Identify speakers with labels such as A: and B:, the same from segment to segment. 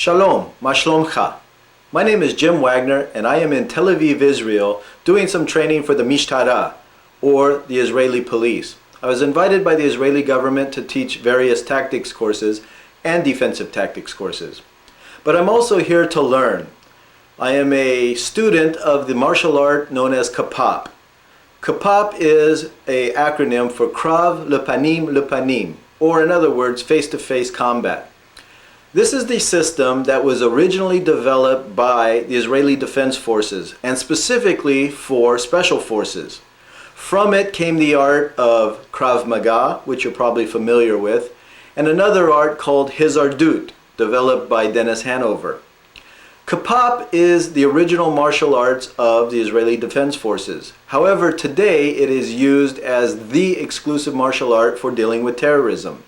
A: Shalom, ma shlomcha. My name is Jim Wagner and I am in Tel Aviv, Israel, doing some training for the Mishtara, or the Israeli police. I was invited by the Israeli government to teach various tactics courses and defensive tactics courses. But I'm also here to learn. I am a student of the martial art known as Kapap. Kapap is an acronym for Krav Lepanim, or in other words, face-to-face combat. This is the system that was originally developed by the Israeli Defense Forces, and specifically for special forces. From it came the art of Krav Maga, which you're probably familiar with, and another art called Hizardut, developed by Dennis Hanover. Kapap is the original martial arts of the Israeli Defense Forces. However, today it is used as the exclusive martial art for dealing with terrorism.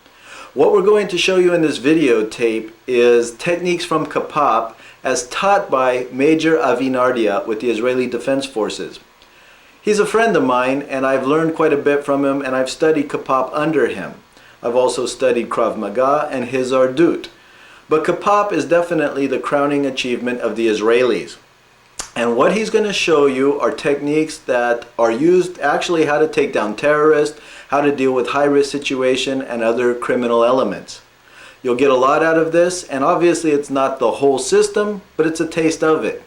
A: What we're going to show you in this videotape is techniques from Kapap as taught by Major Avi Nardia with the Israeli Defense Forces. He's a friend of mine and I've learned quite a bit from him, and I've studied Kapap under him. I've also studied Krav Maga and Hizardut. But Kapap is definitely the crowning achievement of the Israelis. And what he's going to show you are techniques that are used actually how to take down terrorists, how to deal with high-risk situation and other criminal elements. You'll get a lot out of this, and obviously it's not the whole system, but it's a taste of it.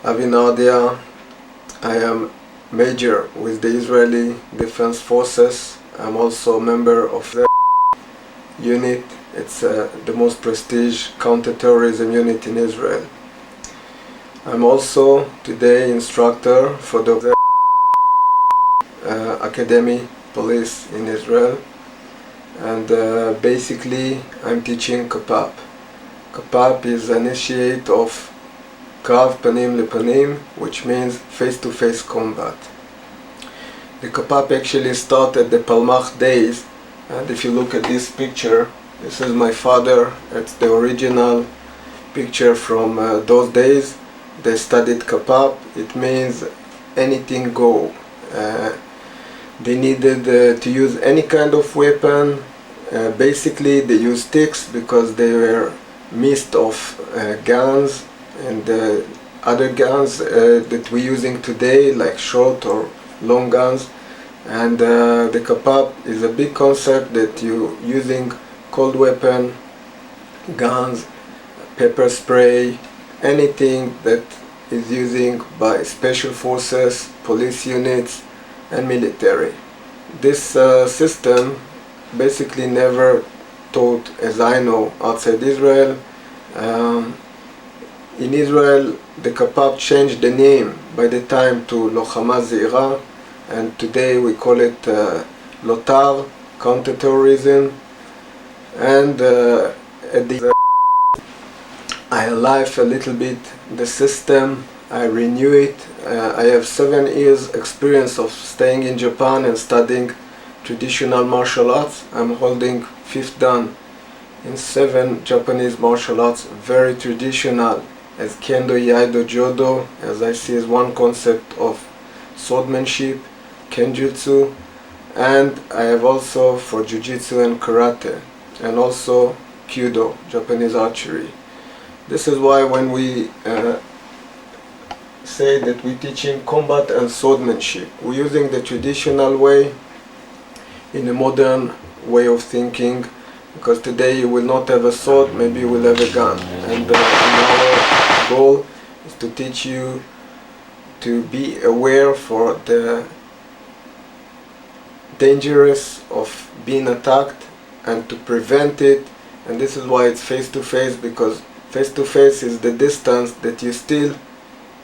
B: Avi Nardia. I am major with the Israeli Defense Forces. I'm also a member of the unit. It's the most prestige counter-terrorism unit in Israel. I'm also today instructor for the Academy Police in Israel, and basically I'm teaching Kapap. Kapap is an initiate of Krav Panim Lepanim, which means face-to-face combat. The Kapap actually started the Palmach days, and if you look at this picture, this is my father. It's the original picture from those days. They studied Kapap. It means anything go. They needed to use any kind of weapon. Basically they used sticks because they were missed of guns and other guns that we're using today, like short or long guns. And the Kapap is a big concept that you're using cold weapon, guns, pepper spray, anything that is using by special forces, police units and military. This system basically never taught, as I know, outside Israel. In Israel the Kapap changed the name by the time to Lohama Zeira, and today we call it Lotar, counter-terrorism. And at the I alive a little bit the system, I renew it. I have 7 years experience of staying in Japan and studying traditional martial arts. I'm holding 5th dan in 7 Japanese martial arts, very traditional, as Kendo, Iaido, Jodo, as I see as one concept of swordsmanship, Kenjutsu, and I have also for Jiu-Jitsu and Karate, and also Kyudo, Japanese archery. This is why when we say that we're teaching combat and swordsmanship, we're using the traditional way in a modern way of thinking, because today you will not have a sword, maybe you will have a gun. And our goal is to teach you to be aware for the dangerous of being attacked and to prevent it. And this is why it's face-to-face, because face-to-face is the distance that you still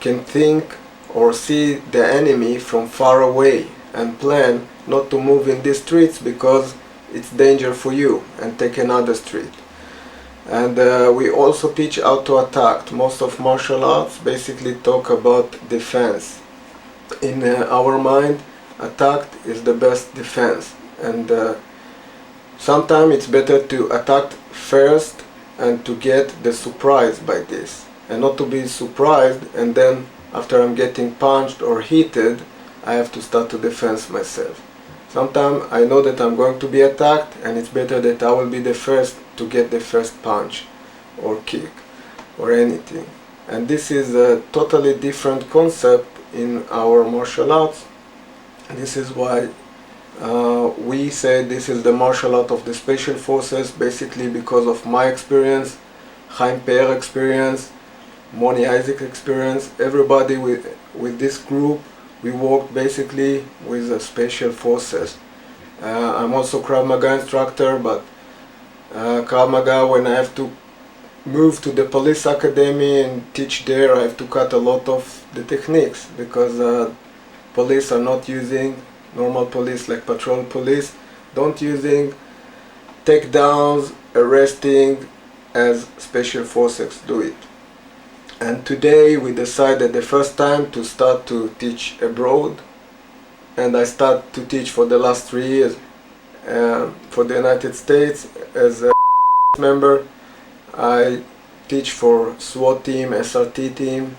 B: can think or see the enemy from far away and plan not to move in these streets because it's danger for you, and take another street. And we also teach how to attack. Most of martial arts basically talk about defense. In our mind, attack is the best defense, and sometimes it's better to attack first and to get the surprise by this, and not to be surprised and then after I'm getting punched or heated I have to start to defend myself. Sometimes I know that I'm going to be attacked, and it's better that I will be the first to get the first punch or kick or anything. And this is a totally different concept in our martial arts. This is why we say this is the martial art of the special forces, basically because of my experience, Chaim Peer experience, Moni Isaac experience. Everybody with this group, we worked basically with the special forces. I'm also Krav Maga instructor, but Krav Maga, when I have to move to the police academy and teach there, I have to cut a lot of the techniques, because police are not using, normal police like patrol police, don't using takedowns, arresting as special forces do it. And today we decided the first time to start to teach abroad, and I start to teach for the last 3 years for the United States as a member. I teach for SWAT team, SRT team,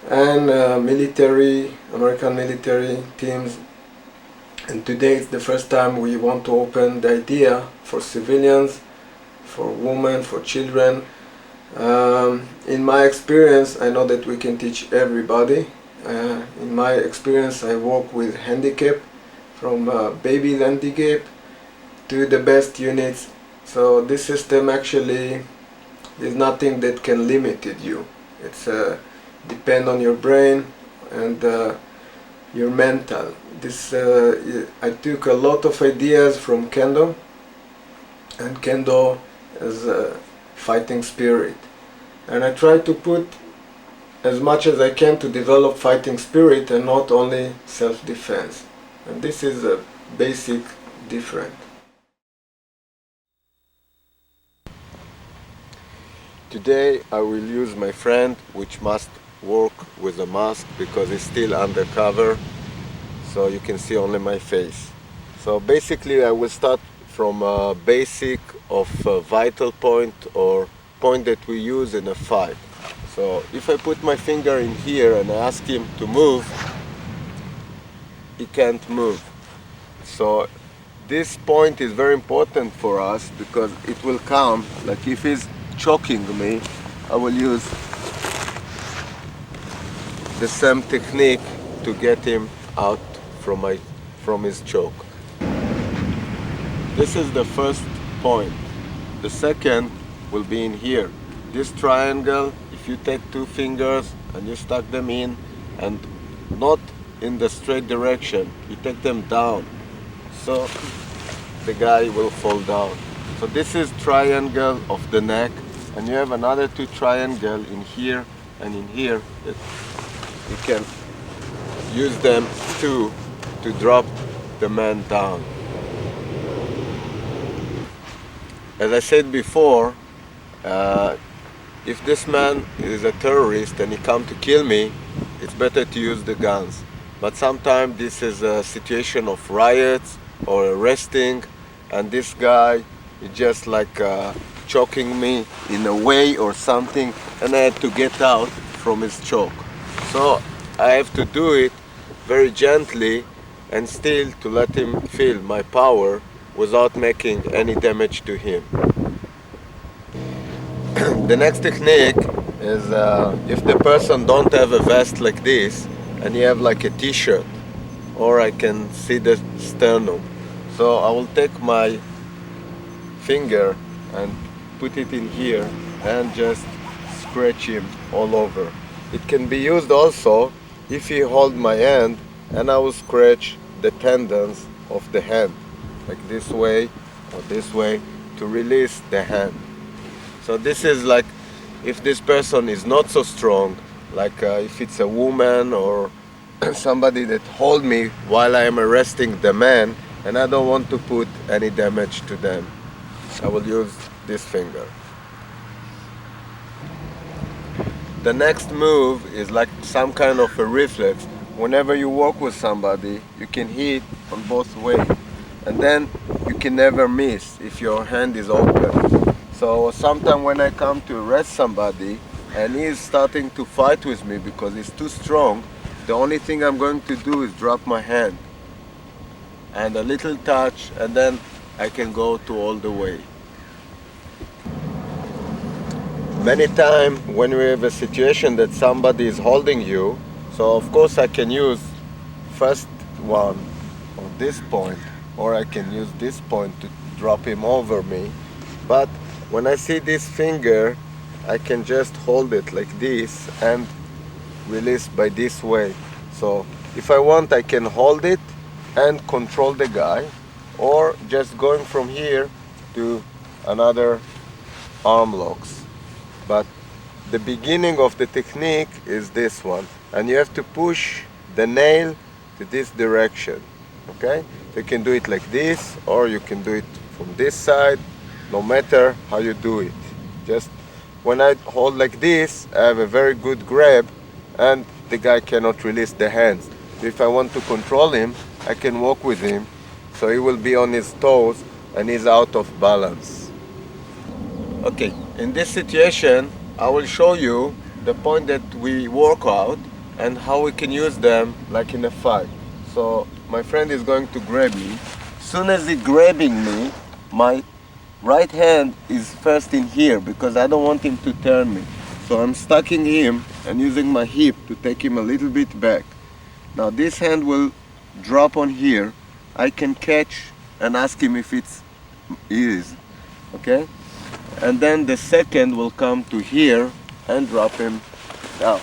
B: and military, American military teams. And today it's the first time we want to open the idea for civilians, for women, for children. In my experience, I know that we can teach everybody. In my experience, I work with handicap, from baby handicap to the best units. So this system actually is nothing that can limit you. It's depend on your brain and your mental. This I took a lot of ideas from Kendo, and Kendo is a fighting spirit, and I try to put as much as I can to develop fighting spirit and not only self-defense. And this is a basic difference. Today I will use my friend, which must work with a mask because it's still undercover, so you can see only my face. So basically I will start from a basic of a vital point or point that we use in a fight. So if I put my finger in here and I ask him to move, he can't move. So this point is very important for us because it will count. Like if he's choking me, I will use the same technique to get him out from his choke. This is the first point. The second will be in here. This triangle, if you take 2 fingers and you stuck them in, and not in the straight direction, you take them down, so the guy will fall down. So this is triangle of the neck, and you have another 2 triangles in here and in here that you can use them to drop the man down. As I said before, if this man is a terrorist and he come to kill me, it's better to use the guns. But sometimes this is a situation of riots or arresting, and this guy is just like choking me in a way or something, and I had to get out from his choke. So I have to do it very gently and still to let him feel my power without making any damage to him. The next technique is if the person don't have a vest like this and you have like a t-shirt, or I can see the sternum. So I will take my finger and put it in here and just scratch him all over. It can be used also if you hold my hand and I will scratch the tendons of the hand, like this way or this way, to release the hand. So this is like if this person is not so strong, like if it's a woman or somebody that hold me while I am arresting the man and I don't want to put any damage to them, I will use this finger. The next move is like some kind of a reflex. Whenever you walk with somebody, you can hit on both ways, and then you can never miss if your hand is open. So sometimes when I come to arrest somebody and he's starting to fight with me because he's too strong, the only thing I'm going to do is drop my hand and a little touch, and then I can go to all the way. Many times when we have a situation that somebody is holding you, so of course I can use first one on this point, or I can use this point to drop him over me. But when I see this finger, I can just hold it like this and release by this way. So if I want, I can hold it and control the guy, or just going from here to another arm locks. But the beginning of the technique is this one, and you have to push the nail to this direction. Okay, you can do it like this, or you can do it from this side, no matter how you do it. Just when I hold like this, I have a very good grab and the guy cannot release the hands. If I want to control him, I can walk with him so he will be on his toes and he's out of balance. Okay, in this situation, I will show you the point that we work out and how we can use them like in a fight. So my friend is going to grab me. As soon as he's grabbing me, my right hand is first in here because I don't want him to turn me. So I'm stacking him and using my hip to take him a little bit back. Now this hand will drop on here. I can catch and ask him if it is, okay? And then the second will come to here and drop him down.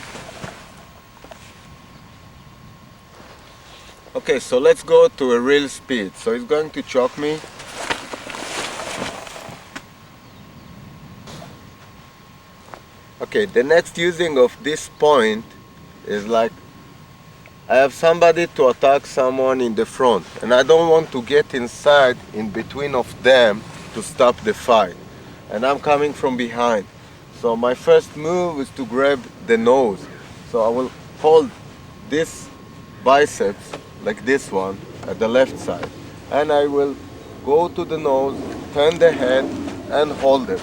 B: Okay, so let's go to a real speed. So he's going to choke me. Okay, the next using of this point is like I have somebody to attack someone in the front and I don't want to get inside in between of them to stop the fight. And I'm coming from behind. So my first move is to grab the nose. So I will hold this biceps like this one at the left side. And I will go to the nose, turn the head and hold it.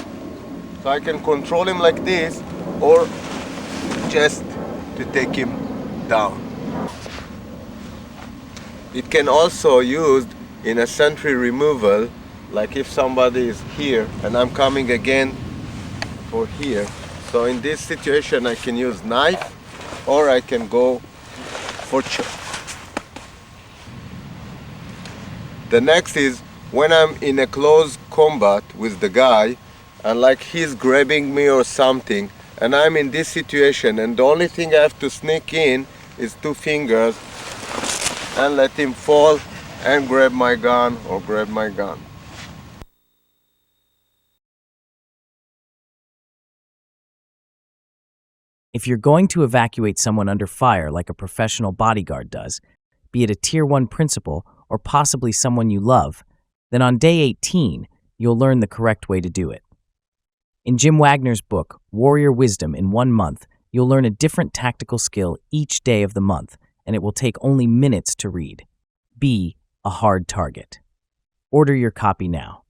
B: So I can control him like this or just to take him down. It can also used in a sentry removal, like if somebody is here and I'm coming again for here. So in this situation I can use knife or I can go for choke. The next is when I'm in a close combat with the guy and like he's grabbing me or something and I'm in this situation and the only thing I have to sneak in is 2 fingers and let him fall and grab my gun or grab my gun.
C: If you're going to evacuate someone under fire like a professional bodyguard does, be it a Tier 1 principal or possibly someone you love, then on day 18, you'll learn the correct way to do it. In Jim Wagner's book, Warrior Wisdom in 1 month, you'll learn a different tactical skill each day of the month, and it will take only minutes to read. Be a hard target. Order your copy now.